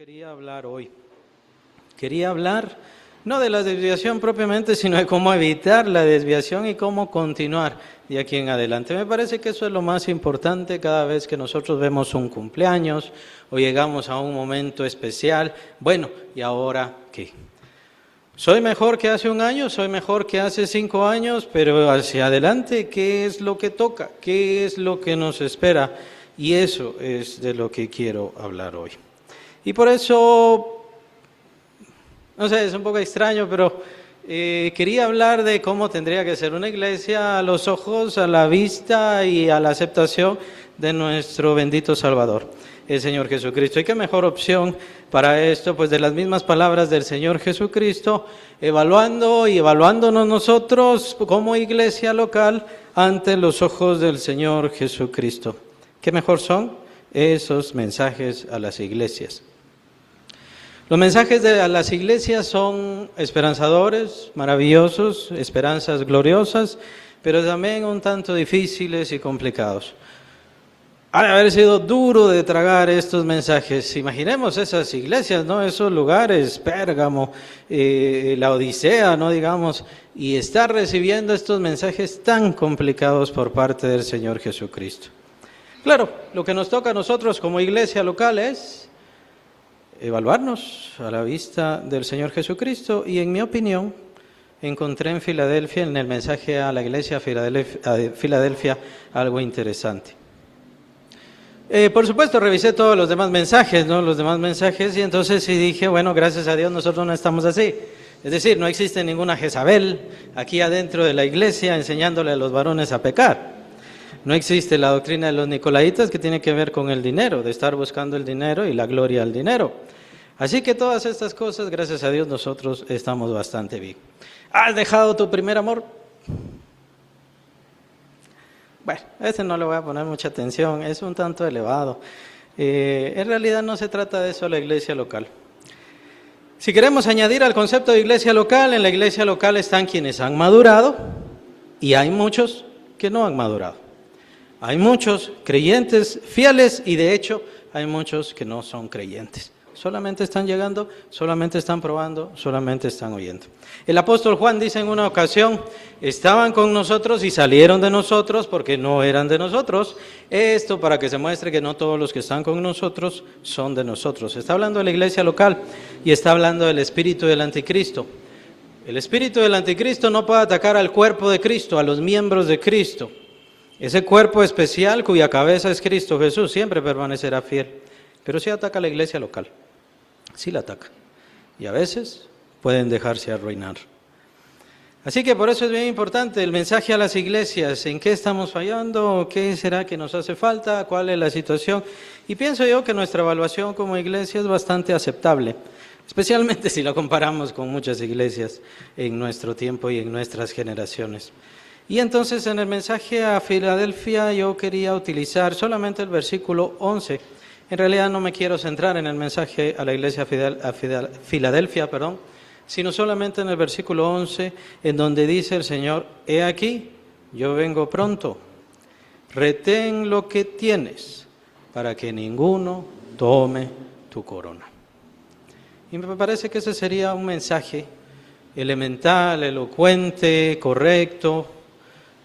quería hablar hoy. Quería hablar no de la desviación propiamente, sino de cómo evitar la desviación y cómo continuar de aquí en adelante. Me parece que eso es lo más importante cada vez que nosotros vemos un cumpleaños o llegamos a un momento especial. Bueno, ¿y ahora qué? Soy mejor que hace un año, soy mejor que hace 5 años, pero hacia adelante, ¿qué es lo que toca? ¿Qué es lo que nos espera? Y eso es de lo que quiero hablar hoy. Y por eso, no sé, es un poco extraño, pero quería hablar de cómo tendría que ser una iglesia a los ojos, a la vista y a la aceptación de nuestro bendito Salvador, el Señor Jesucristo. ¿Y qué mejor opción para esto? Pues de las mismas palabras del Señor Jesucristo, evaluándonos nosotros como iglesia local ante los ojos del Señor Jesucristo. ¿Qué mejor son esos mensajes a las iglesias? Los mensajes a las iglesias son esperanzadores, maravillosos, esperanzas gloriosas, pero también un tanto difíciles y complicados. Ha de haber sido duro de tragar estos mensajes. Imaginemos esas iglesias, ¿no? Esos lugares, Pérgamo, la Odisea, ¿no? Digamos, y estar recibiendo estos mensajes tan complicados por parte del Señor Jesucristo. Claro, lo que nos toca a nosotros como iglesia local es evaluarnos a la vista del Señor Jesucristo, y en mi opinión encontré en Filadelfia, en el mensaje a la iglesia Filadelfia, algo interesante. Por supuesto revisé todos los demás mensajes, ¿no? Los demás mensajes, y entonces sí dije, bueno, gracias a Dios nosotros no estamos así. Es decir, no existe ninguna Jezabel aquí adentro de la iglesia enseñándole a los varones a pecar. No existe la doctrina de los nicolaitas que tiene que ver con el dinero, de estar buscando el dinero y la gloria al dinero. Así que todas estas cosas, gracias a Dios, nosotros estamos bastante bien. ¿Has dejado tu primer amor? Bueno, ese no le voy a poner mucha atención, es un tanto elevado. En realidad no se trata de eso la iglesia local. Si queremos añadir al concepto de iglesia local, en la iglesia local están quienes han madurado y hay muchos que no han madurado. Hay muchos creyentes fieles y de hecho hay muchos que no son creyentes. Solamente están llegando, solamente están probando, solamente están oyendo. El apóstol Juan dice en una ocasión, estaban con nosotros y salieron de nosotros porque no eran de nosotros. Esto para que se muestre que no todos los que están con nosotros son de nosotros. Está hablando de la iglesia local y está hablando del espíritu del anticristo. El espíritu del anticristo no puede atacar al cuerpo de Cristo, a los miembros de Cristo. Ese cuerpo especial cuya cabeza es Cristo Jesús siempre permanecerá fiel, pero sí ataca a la iglesia local, sí la ataca, y a veces pueden dejarse arruinar. Así que por eso es bien importante el mensaje a las iglesias, en qué estamos fallando, qué será que nos hace falta, cuál es la situación, y pienso yo que nuestra evaluación como iglesia es bastante aceptable, especialmente si la comparamos con muchas iglesias en nuestro tiempo y en nuestras generaciones. Y entonces en el mensaje a Filadelfia yo quería utilizar solamente el versículo 11. En realidad no me quiero centrar en el mensaje a la iglesia Filadelfia, sino solamente en el versículo 11, en donde dice el Señor, he aquí, yo vengo pronto, retén lo que tienes, para que ninguno tome tu corona. Y me parece que ese sería un mensaje elemental, elocuente, correcto.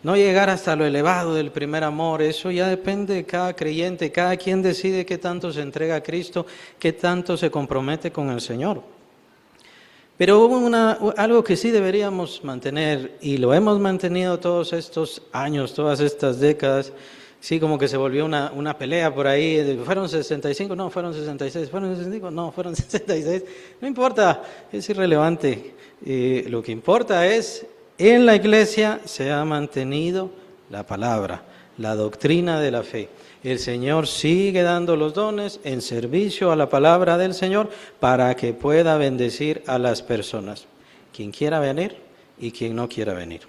No llegar hasta lo elevado del primer amor, eso ya depende de cada creyente, cada quien decide qué tanto se entrega a Cristo, qué tanto se compromete con el Señor. Pero hubo algo que sí deberíamos mantener, y lo hemos mantenido todos estos años, todas estas décadas, sí, como que se volvió una pelea por ahí, fueron 65, no, fueron 66, fueron 65, no, fueron 66, no importa, es irrelevante, lo que importa es, en la iglesia se ha mantenido la palabra, la doctrina de la fe. El Señor sigue dando los dones en servicio a la palabra del Señor para que pueda bendecir a las personas, quien quiera venir y quien no quiera venir.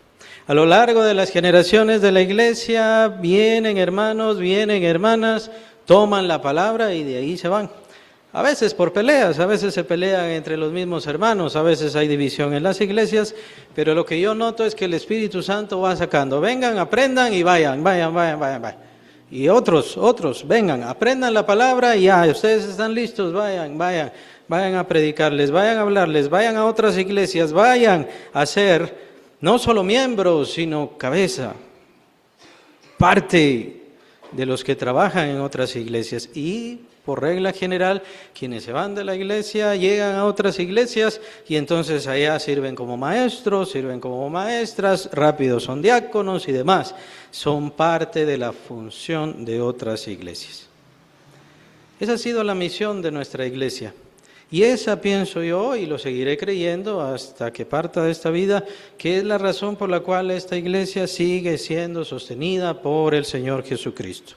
A lo largo de las generaciones de la iglesia vienen hermanos, vienen hermanas, toman la palabra y de ahí se van. A veces por peleas, a veces se pelean entre los mismos hermanos, a veces hay división en las iglesias, pero lo que yo noto es que el Espíritu Santo va sacando, vengan, aprendan y vayan. Y otros, vengan, aprendan la palabra y ya, ustedes están listos, vayan a predicarles, vayan a hablarles, vayan a otras iglesias, vayan a ser no solo miembros, sino cabeza, parte de los que trabajan en otras iglesias. Y por regla general, quienes se van de la iglesia llegan a otras iglesias y entonces allá sirven como maestros, sirven como maestras, rápido son diáconos y demás. Son parte de la función de otras iglesias. Esa ha sido la misión de nuestra iglesia. Y esa pienso yo, y lo seguiré creyendo hasta que parta de esta vida, que es la razón por la cual esta iglesia sigue siendo sostenida por el Señor Jesucristo.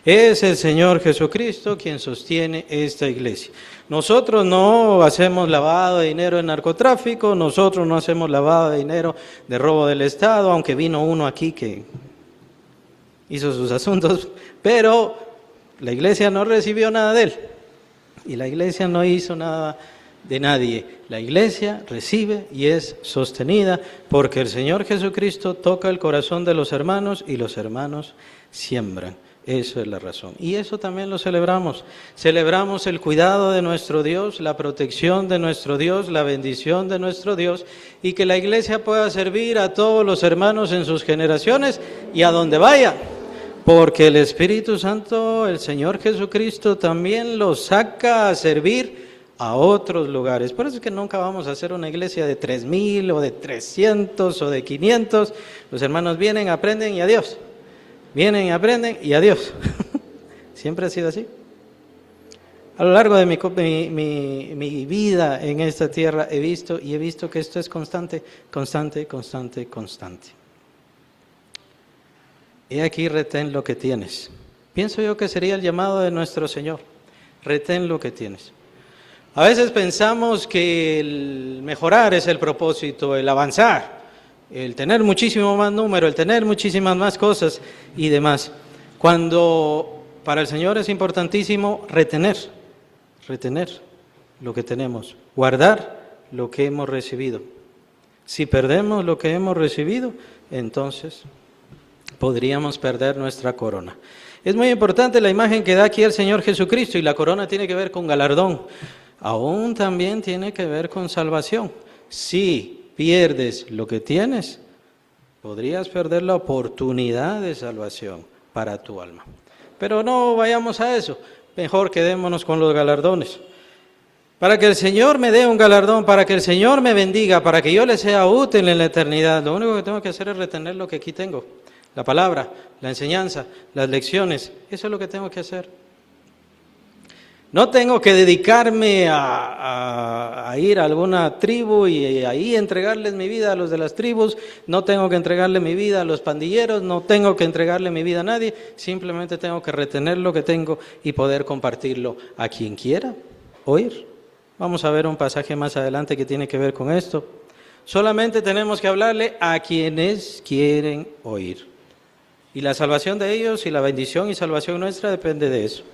Es el Señor Jesucristo quien sostiene esta iglesia. Nosotros no hacemos lavado de dinero en narcotráfico, nosotros no hacemos lavado de dinero de robo del Estado, aunque vino uno aquí que hizo sus asuntos, pero la iglesia no recibió nada de él. Y la iglesia no hizo nada de nadie. La iglesia recibe y es sostenida porque el Señor Jesucristo toca el corazón de los hermanos y los hermanos siembran. Eso es la razón. Y eso también lo celebramos. Celebramos el cuidado de nuestro Dios, la protección de nuestro Dios, la bendición de nuestro Dios, y que la iglesia pueda servir a todos los hermanos en sus generaciones y a donde vaya. Porque el Espíritu Santo, el Señor Jesucristo, también los saca a servir a otros lugares. Por eso es que nunca vamos a hacer una iglesia de 3,000 o de 300 o de 500. Los hermanos vienen, aprenden y adiós. Vienen, aprenden y adiós. Siempre ha sido así. A lo largo de mi vida en esta tierra he visto que esto es constante. He aquí, retén lo que tienes. Pienso yo que sería el llamado de nuestro Señor. Retén lo que tienes. A veces pensamos que el mejorar es el propósito, el avanzar, el tener muchísimo más número, el tener muchísimas más cosas y demás. Cuando para el Señor es importantísimo retener lo que tenemos, guardar lo que hemos recibido. Si perdemos lo que hemos recibido, entonces podríamos perder nuestra corona. Es muy importante la imagen que da aquí el Señor Jesucristo, y la corona tiene que ver con galardón. Aún también tiene que ver con salvación. Si pierdes lo que tienes, podrías perder la oportunidad de salvación para tu alma. Pero no vayamos a eso, mejor quedémonos con los galardones. Para que el Señor me dé un galardón, para que el Señor me bendiga, para que yo le sea útil en la eternidad, lo único que tengo que hacer es retener lo que aquí tengo. La palabra, la enseñanza, las lecciones, eso es lo que tengo que hacer. No tengo que dedicarme a ir a alguna tribu y ahí entregarles mi vida a los de las tribus, no tengo que entregarle mi vida a los pandilleros, no tengo que entregarle mi vida a nadie, simplemente tengo que retener lo que tengo y poder compartirlo a quien quiera oír. Vamos a ver un pasaje más adelante que tiene que ver con esto. Solamente tenemos que hablarle a quienes quieren oír. Y la salvación de ellos y la bendición y salvación nuestra depende de eso.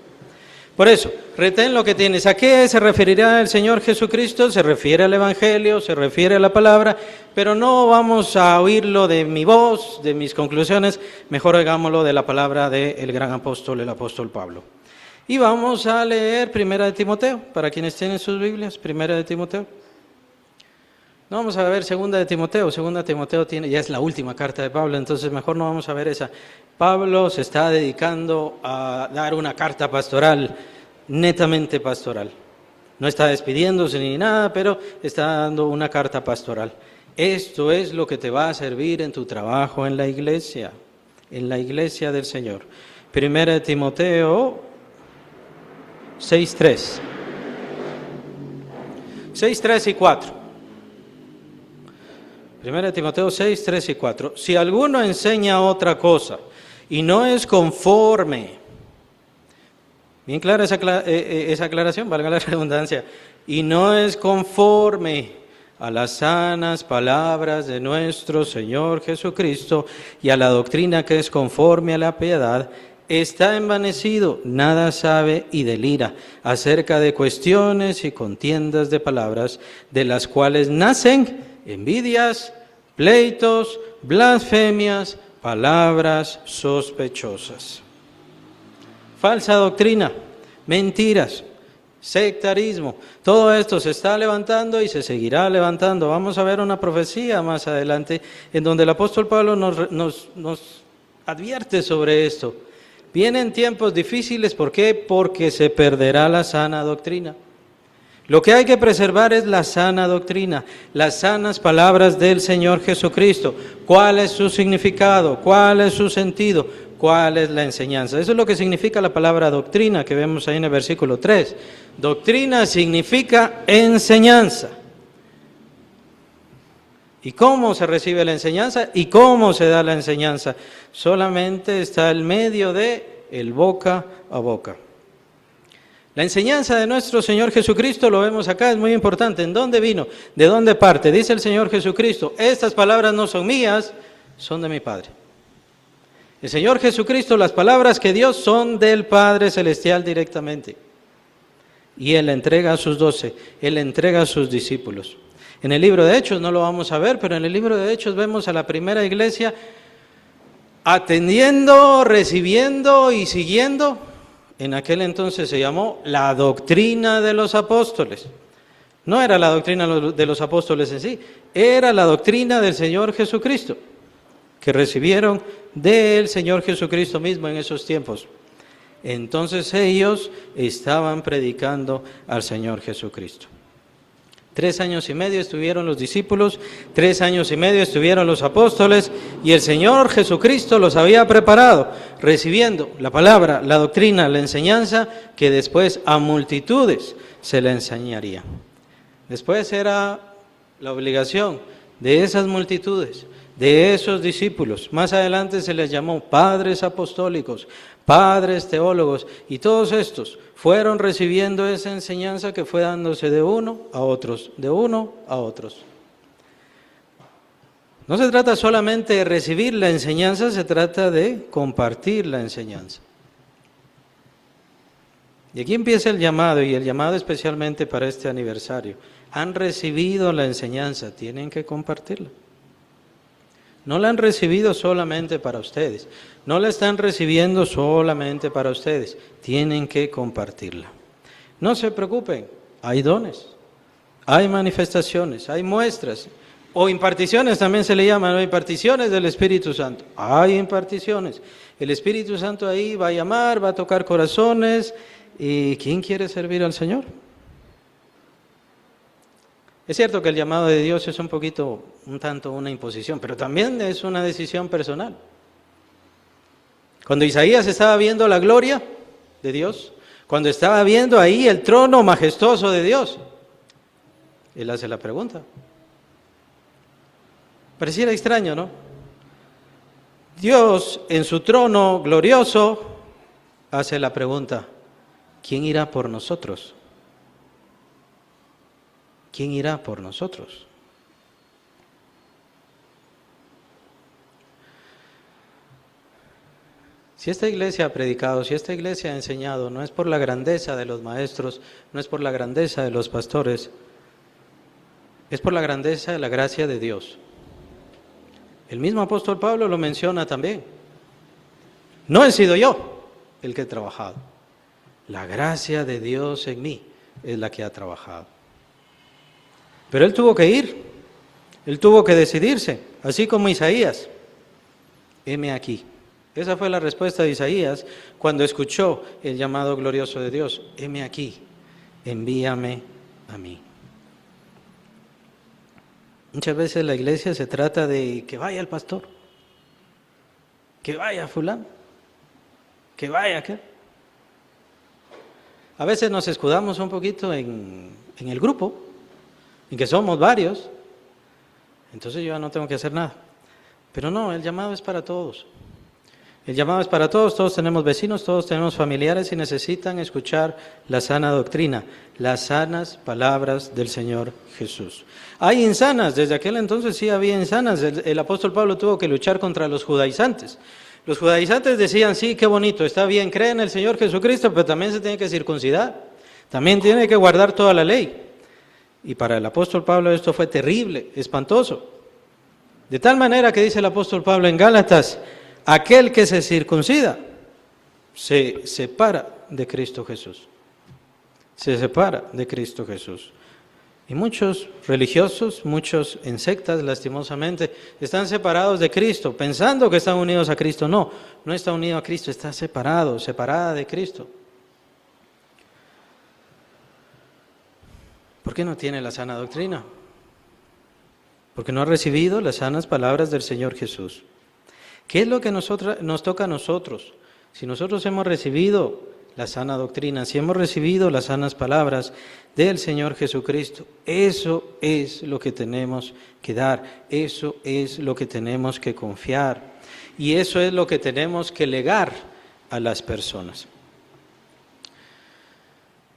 Por eso, retén lo que tienes. ¿A qué se referirá el Señor Jesucristo? Se refiere al Evangelio, se refiere a la palabra, pero no vamos a oírlo de mi voz, de mis conclusiones, mejor oigámoslo de la palabra del gran apóstol, el apóstol Pablo. Y vamos a leer 1 de Timoteo, para quienes tienen sus Biblias, 1 de Timoteo. No vamos a ver 2 de Timoteo, 2 de Timoteo ya es la última carta de Pablo, entonces mejor no vamos a ver esa. Pablo se está dedicando a dar una carta pastoral, netamente pastoral. No está despidiéndose ni nada, pero está dando una carta pastoral. Esto es lo que te va a servir en tu trabajo en la iglesia del Señor. 1 de Timoteo 6:3. 6:3 y 4. 1 de Timoteo 6, 3 y 4. Si alguno enseña otra cosa y no es conforme, bien clara esa aclaración, valga la redundancia, y no es conforme a las sanas palabras de nuestro Señor Jesucristo y a la doctrina que es conforme a la piedad, está envanecido, nada sabe y delira acerca de cuestiones y contiendas de palabras, de las cuales nacen envidias, pleitos, blasfemias, palabras sospechosas. falsa doctrina, mentiras, sectarismo. Todo esto se está levantando y se seguirá levantando. Vamos a ver una profecía más adelante en donde el apóstol Pablo nos advierte sobre esto. Vienen tiempos difíciles, ¿por qué? Porque se perderá la sana doctrina. Lo que hay que preservar es la sana doctrina, las sanas palabras del Señor Jesucristo. ¿Cuál es su significado? ¿Cuál es su sentido? ¿Cuál es la enseñanza? Eso es lo que significa la palabra doctrina que vemos ahí en el versículo 3. Doctrina significa enseñanza. ¿Y cómo se recibe la enseñanza? ¿Y cómo se da la enseñanza? Solamente está el medio de el boca a boca. La enseñanza de nuestro Señor Jesucristo, lo vemos acá, es muy importante. ¿En dónde vino? ¿De dónde parte? Dice el Señor Jesucristo, estas palabras no son mías, son de mi Padre. El Señor Jesucristo, las palabras que dio son del Padre Celestial directamente. Y Él entrega a sus 12, Él entrega a sus discípulos. En el libro de Hechos, no lo vamos a ver, pero en el libro de Hechos vemos a la primera iglesia atendiendo, recibiendo y siguiendo. En aquel entonces se llamó la doctrina de los apóstoles. No era la doctrina de los apóstoles en sí, era la doctrina del Señor Jesucristo, que recibieron del Señor Jesucristo mismo en esos tiempos. Entonces ellos estaban predicando al Señor Jesucristo. 3 años y medio estuvieron los discípulos, 3 años y medio estuvieron los apóstoles, y el Señor Jesucristo los había preparado, recibiendo la palabra, la doctrina, la enseñanza, que después a multitudes se le enseñaría. Después era la obligación de esas multitudes, de esos discípulos. Más adelante se les llamó padres apostólicos, padres teólogos, y todos estos fueron recibiendo esa enseñanza que fue dándose de uno a otros, de uno a otros. No se trata solamente de recibir la enseñanza, se trata de compartir la enseñanza. Y aquí empieza el llamado, y el llamado especialmente para este aniversario. Han recibido la enseñanza, tienen que compartirla. No la han recibido solamente para ustedes, no la están recibiendo solamente para ustedes, tienen que compartirla. No se preocupen, hay dones, hay manifestaciones, hay muestras, o imparticiones también se le llaman, ¿no? Imparticiones del Espíritu Santo. Hay imparticiones, el Espíritu Santo ahí va a llamar, va a tocar corazones, y ¿quién quiere servir al Señor? Es cierto que el llamado de Dios es un tanto una imposición, pero también es una decisión personal. Cuando Isaías estaba viendo la gloria de Dios, cuando estaba viendo ahí el trono majestuoso de Dios, él hace la pregunta. Pareciera extraño, ¿no? Dios en su trono glorioso hace la pregunta, ¿quién irá por nosotros? ¿Quién irá por nosotros? Si esta iglesia ha predicado, si esta iglesia ha enseñado, no es por la grandeza de los maestros, no es por la grandeza de los pastores, es por la grandeza de la gracia de Dios. El mismo apóstol Pablo lo menciona también. No he sido yo el que he trabajado. La gracia de Dios en mí es la que ha trabajado. Pero él tuvo que ir, él tuvo que decidirse, así como Isaías. Heme aquí. Esa fue la respuesta de Isaías cuando escuchó el llamado glorioso de Dios. Heme aquí, envíame a mí. Muchas veces la iglesia se trata de que vaya el pastor, que vaya fulano, que vaya aquel. A veces nos escudamos un poquito en el grupo, en que somos varios, entonces yo ya no tengo que hacer nada. Pero no, el llamado es para todos. El llamado es para todos, todos tenemos vecinos, todos tenemos familiares y necesitan escuchar la sana doctrina, las sanas palabras del Señor Jesús. Hay insanas, desde aquel entonces sí había insanas. El apóstol Pablo tuvo que luchar contra los judaizantes. Los judaizantes decían, sí, qué bonito, está bien, cree en el Señor Jesucristo, pero también se tiene que circuncidar, también tiene que guardar toda la ley. Y para el apóstol Pablo esto fue terrible, espantoso. De tal manera que dice el apóstol Pablo en Gálatas, aquel que se circuncida, se separa de Cristo Jesús. Se separa de Cristo Jesús. Y muchos religiosos, muchos en sectas, lastimosamente, están separados de Cristo, pensando que están unidos a Cristo. No, no está unido a Cristo, está separado, separada de Cristo. ¿Por qué no tiene la sana doctrina? Porque no ha recibido las sanas palabras del Señor Jesús. ¿Qué es lo que nos toca a nosotros? Si nosotros hemos recibido la sana doctrina, si hemos recibido las sanas palabras del Señor Jesucristo, eso es lo que tenemos que dar, eso es lo que tenemos que confiar y eso es lo que tenemos que legar a las personas.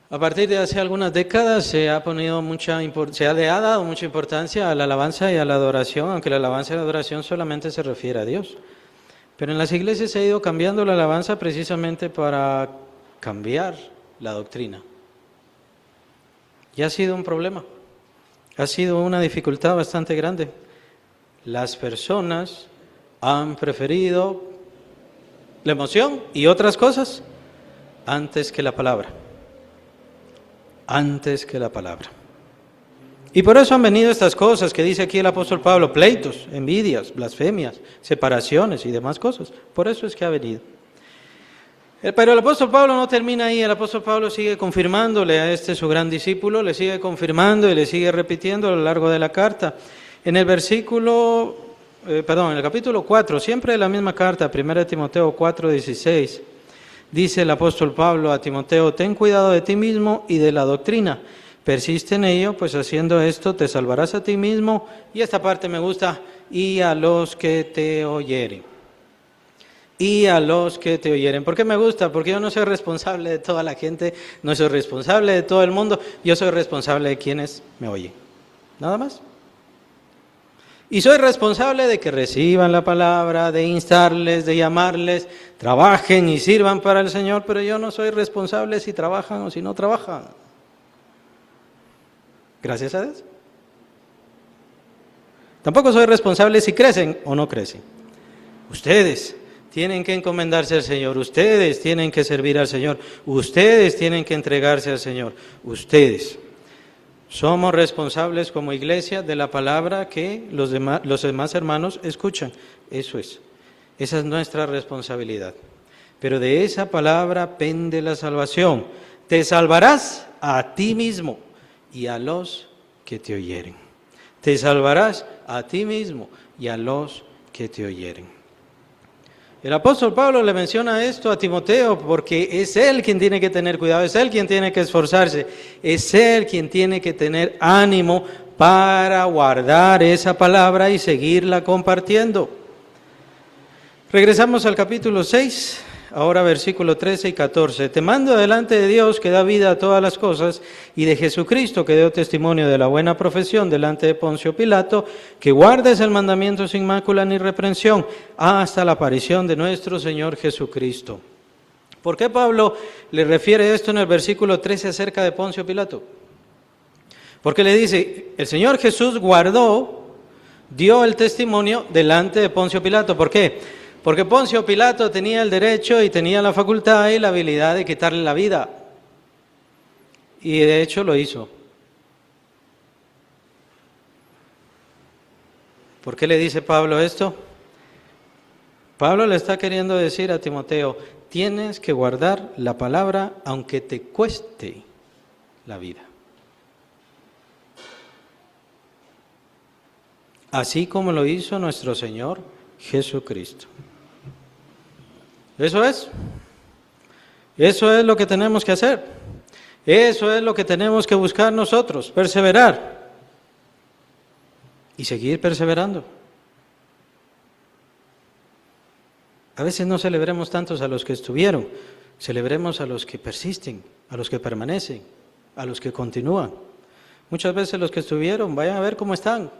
A partir de hace algunas décadas se le ha dado mucha importancia a la alabanza y a la adoración, aunque la alabanza y la adoración solamente se refiere a Dios. Pero en las iglesias se ha ido cambiando la alabanza precisamente para cambiar la doctrina. Y ha sido un problema, ha sido una dificultad bastante grande. Las personas han preferido la emoción y otras cosas antes que la palabra. Antes que la palabra. Y por eso han venido estas cosas que dice aquí el apóstol Pablo, pleitos, envidias, blasfemias, separaciones y demás cosas. Por eso es que ha venido. Pero el apóstol Pablo no termina ahí, el apóstol Pablo sigue confirmándole a su gran discípulo, le sigue confirmando y le sigue repitiendo a lo largo de la carta. En el en el capítulo 4, siempre de la misma carta, 1 Timoteo 4:16, dice el apóstol Pablo a Timoteo, ten cuidado de ti mismo y de la doctrina, persiste en ello, pues haciendo esto te salvarás a ti mismo, y esta parte me gusta, y a los que te oyeren. Y a los que te oyeren. ¿Por qué me gusta? Porque yo no soy responsable de toda la gente, no soy responsable de todo el mundo, yo soy responsable de quienes me oyen. Nada más. Y soy responsable de que reciban la palabra, de instarles, de llamarles, trabajen y sirvan para el Señor, pero yo no soy responsable si trabajan o si no trabajan. Gracias a Dios. Tampoco soy responsable si crecen o no crecen. Ustedes tienen que encomendarse al Señor, ustedes tienen que servir al Señor, ustedes tienen que entregarse al Señor, ustedes. Somos responsables como iglesia de la palabra que los demás hermanos escuchan. Eso es. Esa es nuestra responsabilidad. Pero de esa palabra pende la salvación. Te salvarás a ti mismo y a los que te oyeren. Te salvarás a ti mismo y a los que te oyeren. El apóstol Pablo le menciona esto a Timoteo porque es él quien tiene que tener cuidado, es él quien tiene que esforzarse, es él quien tiene que tener ánimo para guardar esa palabra y seguirla compartiendo. Regresamos al capítulo 6, ahora versículos 13 y 14. Te mando delante de Dios que da vida a todas las cosas y de Jesucristo que dio testimonio de la buena profesión delante de Poncio Pilato, que guardes el mandamiento sin mácula ni reprensión hasta la aparición de nuestro Señor Jesucristo. ¿Por qué Pablo le refiere esto en el versículo 13 acerca de Poncio Pilato? Porque le dice, el Señor Jesús dio el testimonio delante de Poncio Pilato. ¿Por qué? Porque Poncio Pilato tenía el derecho y tenía la facultad y la habilidad de quitarle la vida. Y de hecho lo hizo. ¿Por qué le dice Pablo esto? Pablo le está queriendo decir a Timoteo, tienes que guardar la palabra aunque te cueste la vida. Así como lo hizo nuestro Señor Jesucristo. Eso es lo que tenemos que hacer, eso es lo que tenemos que buscar nosotros, perseverar y seguir perseverando. A veces no celebremos tantos a los que estuvieron, celebremos a los que persisten, a los que permanecen, a los que continúan. Muchas veces los que estuvieron, vayan a ver cómo están,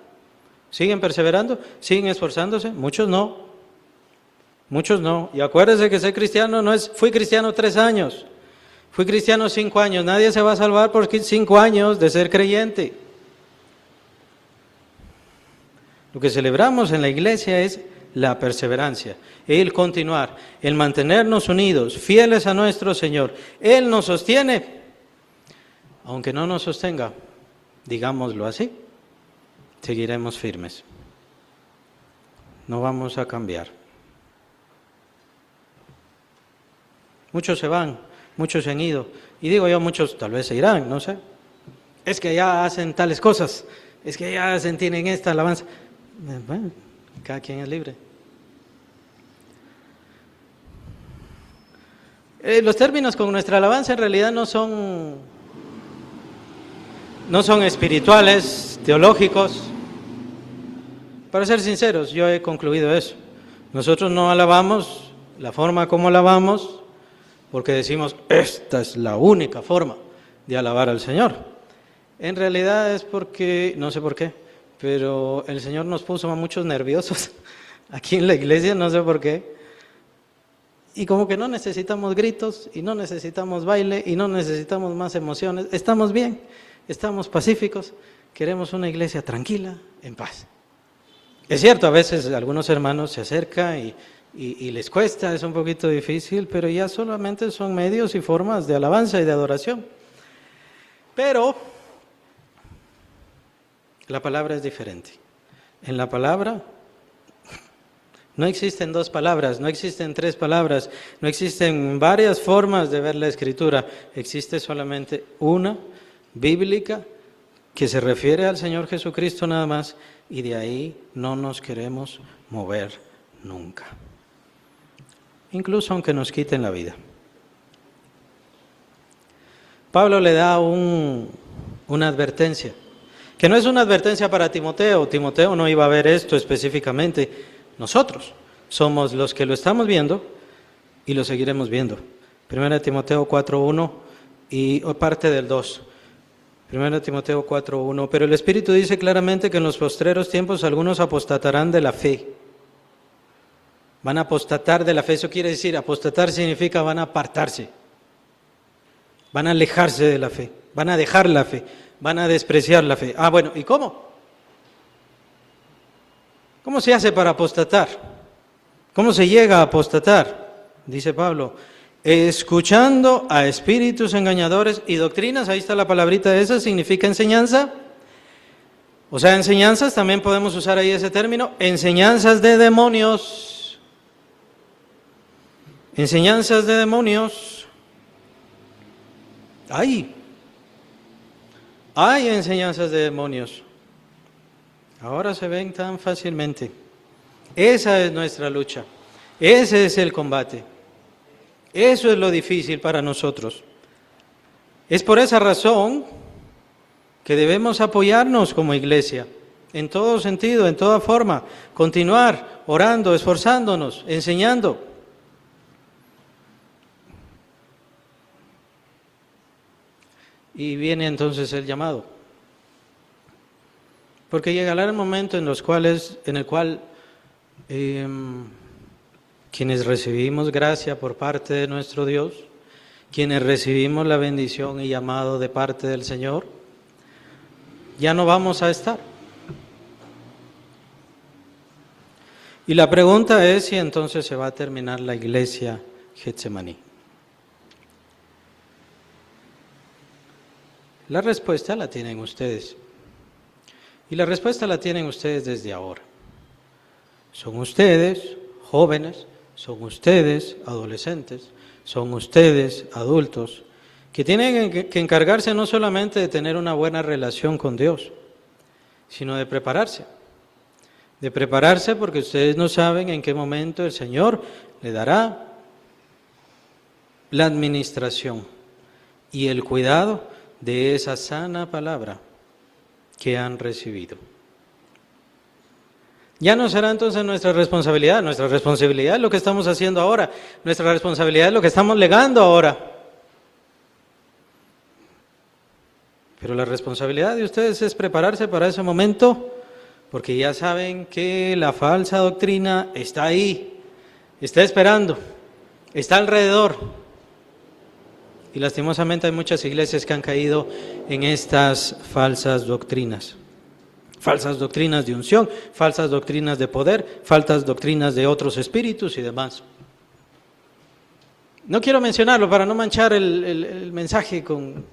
siguen perseverando, siguen esforzándose, muchos no. Muchos no. Y acuérdense que ser cristiano no es, fui cristiano 3 años, fui cristiano 5 años. Nadie se va a salvar por 5 años de ser creyente. Lo que celebramos en la iglesia es la perseverancia, el continuar, el mantenernos unidos, fieles a nuestro Señor. Él nos sostiene, aunque no nos sostenga, digámoslo así, seguiremos firmes. No vamos a cambiar. Muchos se van, muchos se han ido, y digo yo, muchos tal vez se irán, no sé. Es que ya hacen tales cosas, es que ya tienen esta alabanza. Bueno, cada quien es libre. Los términos con nuestra alabanza en realidad no son espirituales, teológicos. Para ser sinceros, yo he concluido eso. Nosotros no alabamos la forma como alabamos porque decimos, esta es la única forma de alabar al Señor. En realidad es porque, no sé por qué, pero el Señor nos puso a muchos nerviosos aquí en la iglesia, no sé por qué. Y como que no necesitamos gritos, y no necesitamos baile, y no necesitamos más emociones. Estamos bien, estamos pacíficos, queremos una iglesia tranquila, en paz. Es cierto, a veces algunos hermanos se acercan y les cuesta, es un poquito difícil, pero ya solamente son medios y formas de alabanza y de adoración. Pero la palabra es diferente. En la palabra no existen dos palabras, no existen tres palabras, no existen varias formas de ver la Escritura. Existe solamente una, bíblica, que se refiere al Señor Jesucristo nada más, y de ahí no nos queremos mover nunca. Incluso aunque nos quiten la vida. Pablo le da una advertencia, que no es una advertencia para Timoteo. Timoteo no iba a ver esto específicamente. Nosotros somos los que lo estamos viendo y lo seguiremos viendo. 1 Timoteo 4:1 y parte del 2. 1 Timoteo 4:1. Pero el Espíritu dice claramente que en los postreros tiempos algunos apostatarán de la fe. Van a apostatar de la fe. Eso quiere decir, apostatar significa van a apartarse. Van a alejarse de la fe. Van a dejar la fe. Van a despreciar la fe. Bueno, ¿y cómo? ¿Cómo se hace para apostatar? ¿Cómo se llega a apostatar? Dice Pablo, escuchando a espíritus engañadores y doctrinas. Ahí está la palabrita esa, significa enseñanza. O sea, enseñanzas, también podemos usar ahí ese término, enseñanzas de demonios. Enseñanzas de demonios. Hay enseñanzas de demonios. Ahora se ven tan fácilmente. Esa es nuestra lucha. Ese es el combate. Eso es lo difícil para nosotros. Es por esa razón que debemos apoyarnos como iglesia, en todo sentido, en toda forma, continuar orando, esforzándonos, enseñando. Y viene entonces el llamado. Porque llegará el momento en el cual quienes recibimos gracia por parte de nuestro Dios, quienes recibimos la bendición y llamado de parte del Señor, ya no vamos a estar. Y la pregunta es si entonces se va a terminar la iglesia Getsemaní. La respuesta la tienen ustedes. Y la respuesta la tienen ustedes desde ahora. Son ustedes jóvenes, son ustedes adolescentes, son ustedes adultos, que tienen que encargarse no solamente de tener una buena relación con Dios, sino de prepararse. De prepararse porque ustedes no saben en qué momento el Señor le dará la administración y el cuidado de esa sana palabra que han recibido. Ya no será entonces nuestra responsabilidad es lo que estamos haciendo ahora, nuestra responsabilidad es lo que estamos legando ahora. Pero la responsabilidad de ustedes es prepararse para ese momento, porque ya saben que la falsa doctrina está ahí, está esperando, está alrededor. Y lastimosamente hay muchas iglesias que han caído en estas falsas doctrinas. falsas doctrinas de unción, falsas doctrinas de poder, falsas doctrinas de otros espíritus y demás. No quiero mencionarlo para no manchar el mensaje con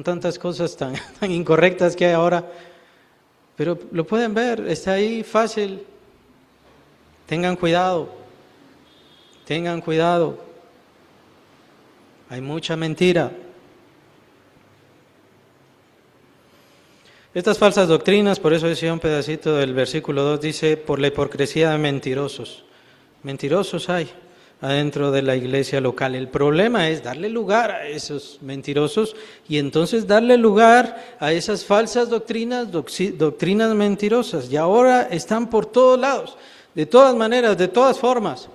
tantas cosas tan incorrectas que hay ahora, pero lo pueden ver, está ahí fácil. Tengan cuidado, hay mucha mentira. Estas falsas doctrinas, por eso decía un pedacito del versículo 2, dice, por la hipocresía de mentirosos. Mentirosos hay adentro de la iglesia local. El problema es darle lugar a esos mentirosos y entonces darle lugar a esas falsas doctrinas mentirosas. Y ahora están por todos lados, de todas maneras, de todas formas.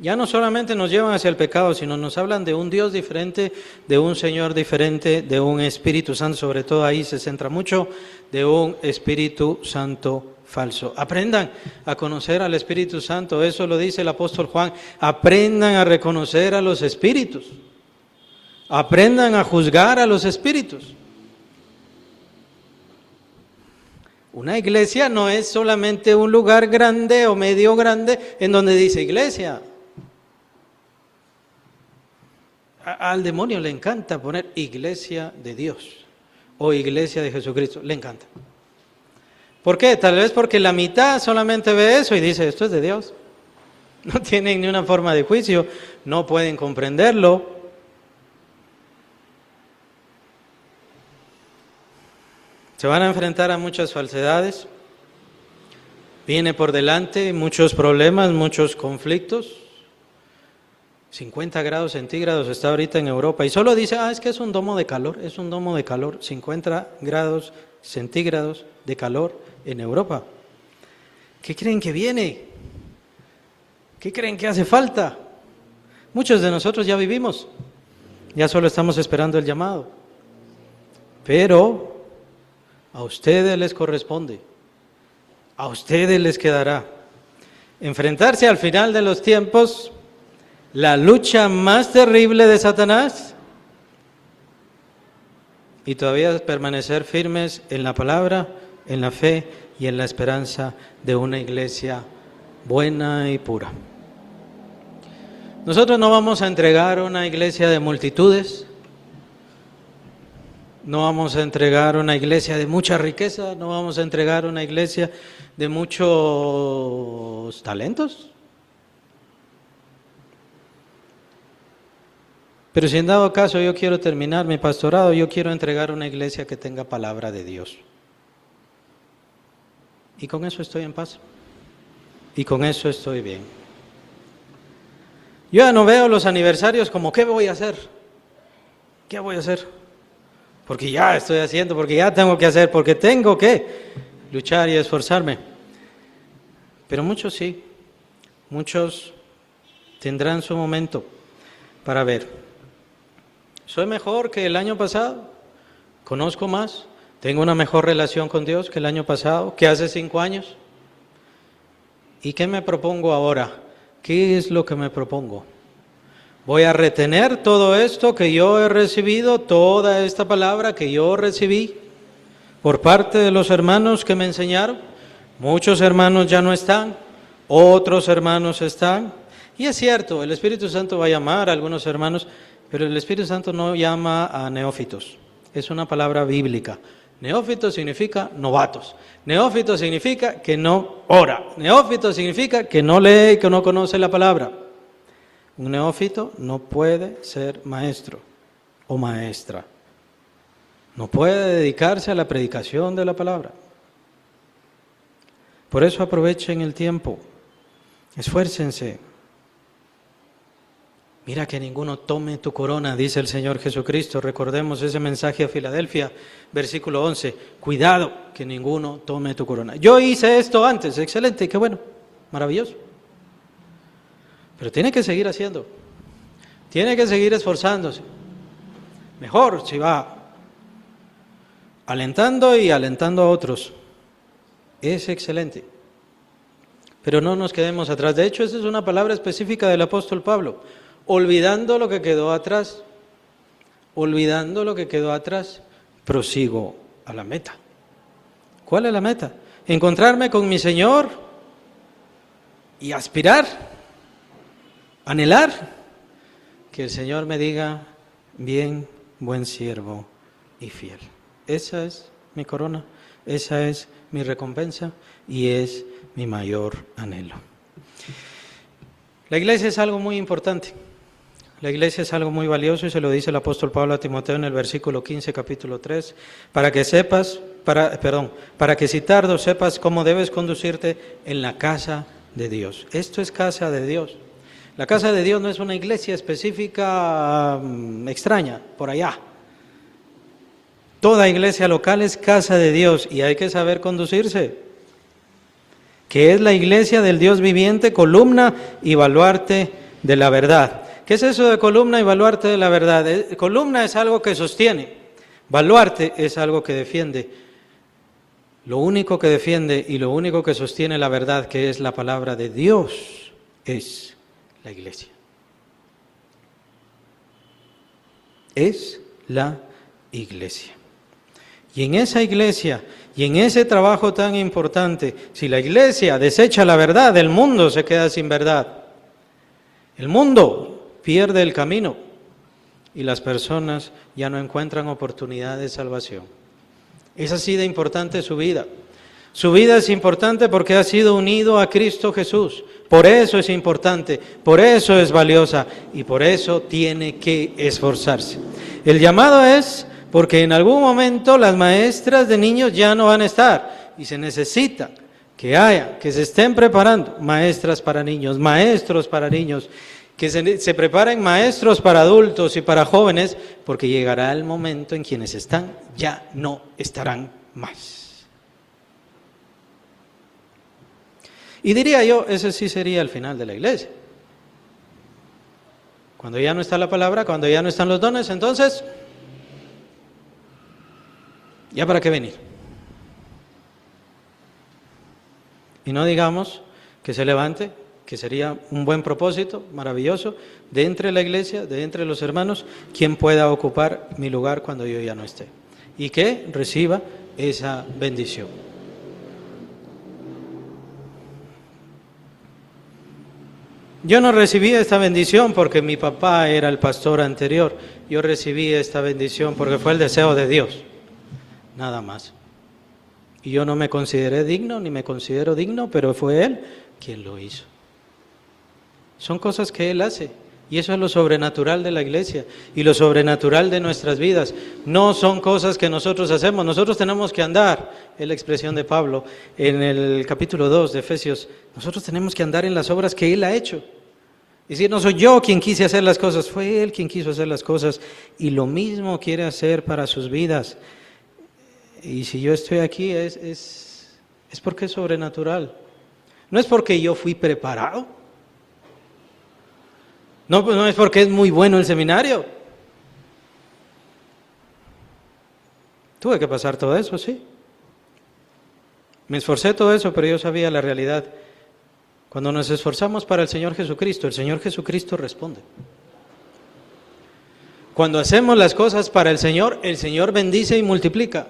Ya no solamente nos llevan hacia el pecado, sino nos hablan de un Dios diferente, de un Señor diferente, de un Espíritu Santo, sobre todo ahí se centra mucho, de un Espíritu Santo falso. Aprendan a conocer al Espíritu Santo, eso lo dice el apóstol Juan, aprendan a reconocer a los espíritus, aprendan a juzgar a los espíritus. Una iglesia no es solamente un lugar grande o medio grande en donde dice iglesia. Al demonio le encanta poner iglesia de Dios o iglesia de Jesucristo, le encanta. ¿Por qué? Tal vez porque la mitad solamente ve eso y dice, esto es de Dios. No tienen ni una forma de juicio, no pueden comprenderlo. Se van a enfrentar a muchas falsedades. Viene por delante muchos problemas, muchos conflictos. 50 grados centígrados está ahorita en Europa y solo dice, es que es un domo de calor, 50 grados centígrados de calor en Europa. ¿Qué creen que viene? ¿Qué creen que hace falta? Muchos de nosotros ya vivimos, ya solo estamos esperando el llamado, pero a ustedes les corresponde, a ustedes les quedará enfrentarse al final de los tiempos. La lucha más terrible de Satanás y todavía permanecer firmes en la palabra, en la fe y en la esperanza de una iglesia buena y pura. Nosotros no vamos a entregar una iglesia de multitudes, no vamos a entregar una iglesia de mucha riqueza, no vamos a entregar una iglesia de muchos talentos. Pero si en dado caso yo quiero terminar mi pastorado, yo quiero entregar una iglesia que tenga palabra de Dios. Y con eso estoy en paz. Y con eso estoy bien. Yo ya no veo los aniversarios como ¿qué voy a hacer? ¿Qué voy a hacer? Porque ya estoy haciendo, porque ya tengo que hacer, porque tengo que luchar y esforzarme. Pero muchos sí, muchos tendrán su momento para ver. ¿Soy mejor que el año pasado? ¿Conozco más? ¿Tengo una mejor relación con Dios que el año pasado? ¿Que hace 5 años? ¿Y qué me propongo ahora? ¿Qué es lo que me propongo? ¿Voy a retener todo esto que yo he recibido, toda esta palabra que yo recibí por parte de los hermanos que me enseñaron? Muchos hermanos ya no están, otros hermanos están. Y es cierto, el Espíritu Santo va a llamar a algunos hermanos, pero el Espíritu Santo no llama a neófitos. Es una palabra bíblica. Neófito significa novatos. Neófito significa que no ora. Neófito significa que no lee, que no conoce la palabra. Un neófito no puede ser maestro o maestra. No puede dedicarse a la predicación de la palabra. Por eso aprovechen el tiempo. Esfuércense. Mira que ninguno tome tu corona, dice el Señor Jesucristo. Recordemos ese mensaje a Filadelfia, versículo 11. Cuidado que ninguno tome tu corona. Yo hice esto antes, excelente, qué bueno, maravilloso. Pero tiene que seguir haciendo. Tiene que seguir esforzándose. Mejor si va alentando y alentando a otros. Es excelente. Pero no nos quedemos atrás. De hecho, esa es una palabra específica del apóstol Pablo. Olvidando lo que quedó atrás, prosigo a la meta. ¿Cuál es la meta? Encontrarme con mi Señor y aspirar, anhelar, que el Señor me diga, bien, buen siervo y fiel. Esa es mi corona, esa es mi recompensa y es mi mayor anhelo. La iglesia es algo muy importante. La iglesia es algo muy valioso y se lo dice el apóstol Pablo a Timoteo en el versículo 15, capítulo 3, para que si tardo sepas cómo debes conducirte en la casa de Dios. Esto es casa de Dios. La casa de Dios no es una iglesia específica extraña, por allá. Toda iglesia local es casa de Dios y hay que saber conducirse. Que es la iglesia del Dios viviente, columna y baluarte de la verdad. ¿Qué es eso de columna y baluarte de la verdad? Columna es algo que sostiene, baluarte es algo que defiende. Lo único que defiende y lo único que sostiene la verdad, que es la palabra de Dios, es la iglesia. Es la iglesia. Y en esa iglesia y en ese trabajo tan importante, si la iglesia desecha la verdad, el mundo se queda sin verdad. El mundo pierde el camino y las personas ya no encuentran oportunidad de salvación. Es así de importante su vida. Su vida es importante porque ha sido unido a Cristo Jesús. Por eso es importante, por eso es valiosa y por eso tiene que esforzarse. El llamado es porque en algún momento las maestras de niños ya no van a estar y se necesita que se estén preparando maestras para niños, maestros para niños, que se preparen maestros para adultos y para jóvenes, porque llegará el momento en quienes están ya no estarán más. Y diría yo, ese sí sería el final de la iglesia. Cuando ya no está la palabra, cuando ya no están los dones, entonces, ¿ya para qué venir? Y no digamos que se levante, que sería un buen propósito, maravilloso, de entre la iglesia, de entre los hermanos, quien pueda ocupar mi lugar cuando yo ya no esté. Y que reciba esa bendición. Yo no recibí esta bendición porque mi papá era el pastor anterior. Yo recibí esta bendición porque fue el deseo de Dios. Nada más. Y yo no me consideré digno, ni me considero digno, pero fue Él quien lo hizo. Son cosas que Él hace. Y eso es lo sobrenatural de la iglesia y lo sobrenatural de nuestras vidas. No son cosas que nosotros hacemos. Nosotros tenemos que andar, es la expresión de Pablo en el capítulo 2 de Efesios. Nosotros tenemos que andar en las obras que Él ha hecho. Y decir, no soy yo quien quise hacer las cosas, fue Él quien quiso hacer las cosas. Y lo mismo quiere hacer para sus vidas. Y si yo estoy aquí es porque es sobrenatural. No es porque yo fui preparado. No es porque es muy bueno el seminario. Tuve que pasar todo eso, sí. Me esforcé todo eso, pero yo sabía la realidad. Cuando nos esforzamos para el Señor Jesucristo responde. Cuando hacemos las cosas para el Señor bendice y multiplica.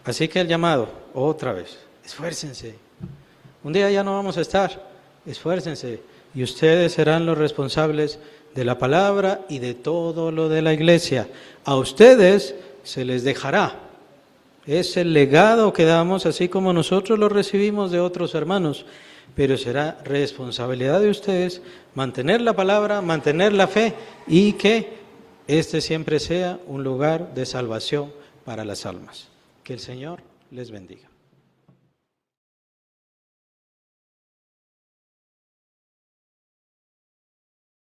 Así que el llamado, otra vez, esfuércense. Un día ya no vamos a estar. Esfuércense y ustedes serán los responsables de la palabra y de todo lo de la iglesia. A ustedes se les dejará. Es el legado que damos, así como nosotros lo recibimos de otros hermanos. Pero será responsabilidad de ustedes mantener la palabra, mantener la fe y que este siempre sea un lugar de salvación para las almas. Que el Señor les bendiga.